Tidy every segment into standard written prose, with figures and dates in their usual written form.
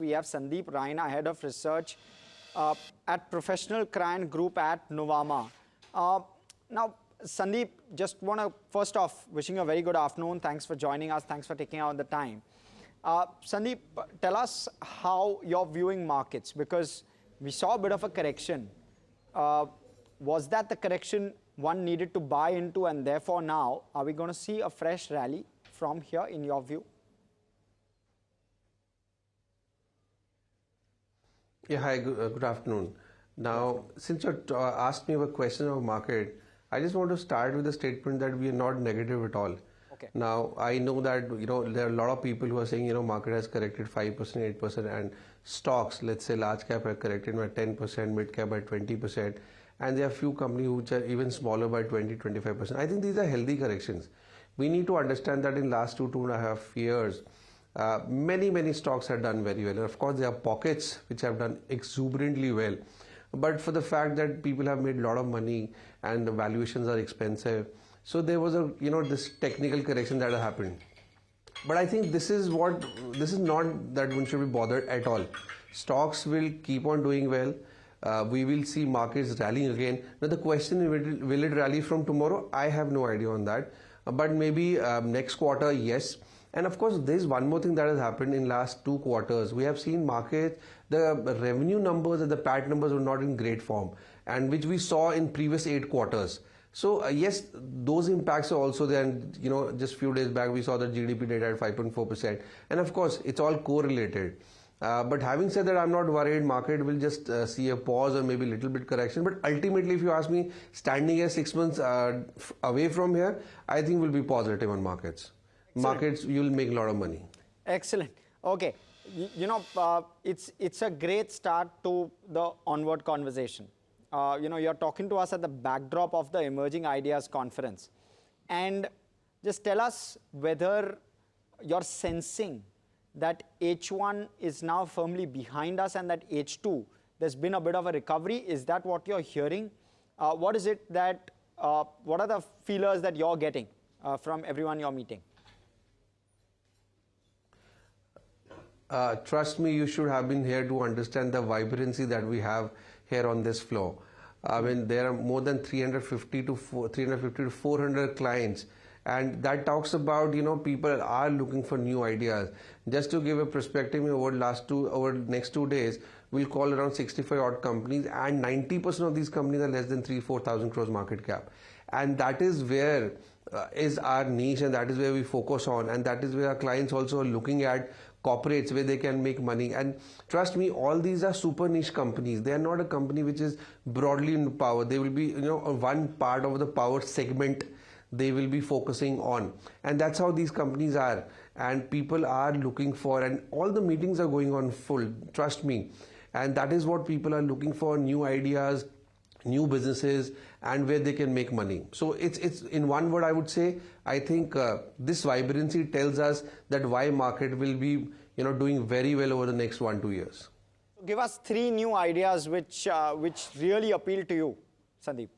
we have Sandeep Raina, Head of Research at Professional Client Group at Nuvama. Now, Sandeep, just want to, first off, wishing you a very good afternoon. Thanks for joining us. Thanks for taking out the time. Sandeep, tell us how you're viewing markets, because we saw a bit of a correction. Was that the correction one needed to buy into, and therefore now, are we going to see a fresh rally from here in your view? Yeah, hi, good afternoon. Now, since you asked me a question of market, I just want to start with the statement that we are not negative at all. Okay. Now, I know that, there are a lot of people who are saying, market has corrected 5%, 8%, and stocks, let's say large cap have corrected by 10%, mid cap by 20%, and there are few companies which are even smaller by 20, 25%. I think these are healthy corrections. We need to understand that in last 2.5 years, many stocks have done very well. And of course, there are pockets which have done exuberantly well. But for the fact that people have made a lot of money and the valuations are expensive, so there was a this technical correction that happened. But I think this is not that one should be bothered at all. Stocks will keep on doing well. We will see markets rallying again. Now the question is, will it rally from tomorrow? I have no idea on that. But maybe next quarter, yes. And of course, there is one more thing that has happened in last 2 quarters. We have seen market, the revenue numbers and the PAT numbers were not in great form, and which we saw in previous 8 quarters. So yes, those impacts are also there. And just few days back we saw the GDP data at 5.4%, and of course it's all correlated. But having said that, I'm not worried. Market will just see a pause or maybe a little bit correction. But ultimately, if you ask me, standing here 6 months away from here, I think we'll be positive on markets. Markets, you'll make a lot of money. Excellent. Okay. It's a great start to the onward conversation. You're talking to us at the backdrop of the Emerging Ideas Conference. And just tell us whether you're sensing that H1 is now firmly behind us and that H2, there's been a bit of a recovery. Is that what you're hearing? What is it that, what are the feelers that you're getting from everyone you're meeting? Trust me, you should have been here to understand the vibrancy that we have here on this floor. I mean, there are more than 350 to 400 clients, and that talks about, people are looking for new ideas. Just to give a perspective, over next 2 days, we'll call around 65 odd companies, and 90% of these companies are less than 3,000-4,000 crores market cap. And that is where is our niche, and that is where we focus on, and that is where our clients also are looking at corporates where they can make money. And trust me, all these are super niche companies. They are not a company which is broadly in power. They will be, one part of the power segment they will be focusing on. And that's how these companies are. And people are looking for, and all the meetings are going on full, trust me. And that is what people are looking for, new ideas, new businesses, and where they can make money. So it's in one word, I would say, I think this vibrancy tells us that why market will be doing very well over the next 1-2 years. Give us 3 new ideas which really appeal to you, Sandeep.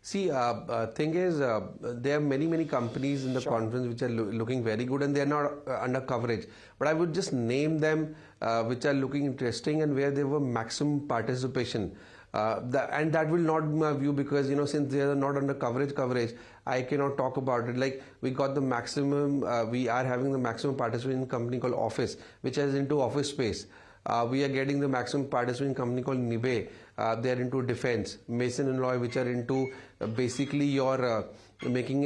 See, thing is, there are many companies in the conference which are looking very good, and they are not under coverage. But I would just name them which are looking interesting and where there were maximum participation. And that will not be my view, because since they are not under coverage, I cannot talk about it. Like, we got the maximum, we are having the maximum participation in a company called Office, which is into office space. We are getting the maximum participation company called Nibe. They are into defense. Mason and Loy, which are into basically your making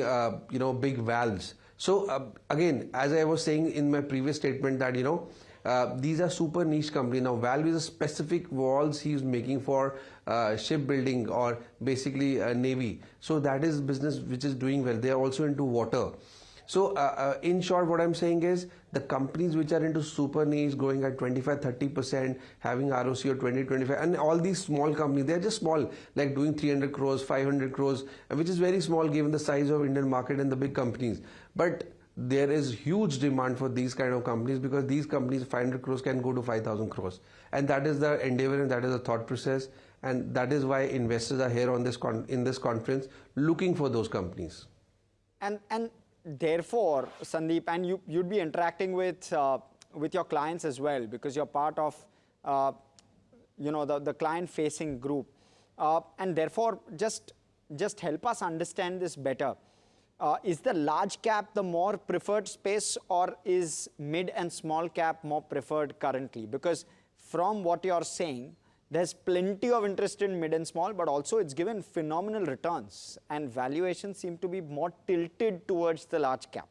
big valves. So again, as I was saying in my previous statement, that these are super niche companies. Now valve is a specific valves he is making for shipbuilding or basically Navy. So that is business which is doing well. They are also into water. So in short, what I'm saying is the companies which are into super niche, growing at 25-30%, having ROC of 20-25%, and all these small companies, they're just small, like doing 300 crores, 500 crores, which is very small given the size of Indian market and the big companies. But there is huge demand for these kind of companies, because these companies 500 crores can go to 5,000 crores, and that is the endeavor and that is the thought process, and that is why investors are here on this in this conference looking for those companies. And therefore, Sandeep, and you'd be interacting with your clients as well, because you're part of the client facing group, and therefore just help us understand this better. Is the large cap the more preferred space, or is mid and small cap more preferred currently? Because from what you're saying, there's plenty of interest in mid and small, but also it's given phenomenal returns, and valuations seem to be more tilted towards the large cap.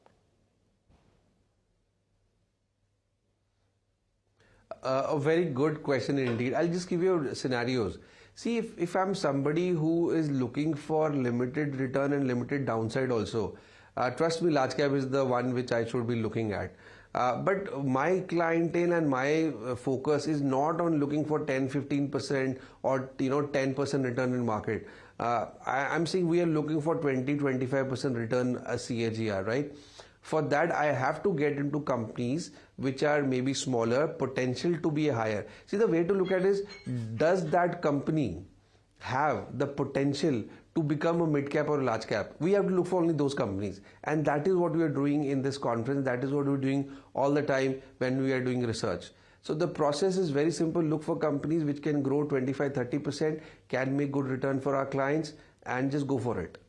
A very good question indeed. I'll just give you scenarios. See, if I'm somebody who is looking for limited return and limited downside also, trust me, large cap is the one which I should be looking at. But my clientele and my focus is not on looking for 10-15% or 10% return in market. I'm saying we are looking for 20-25% return CAGR, right? For that, I have to get into companies which are maybe smaller, potential to be higher. See, the way to look at it is, does that company have the potential to become a mid cap or a large cap? We have to look for only those companies. And that is what we are doing in this conference. That is what we're doing all the time when we are doing research. So the process is very simple. Look for companies which can grow 25-30%, can make good return for our clients, and just go for it.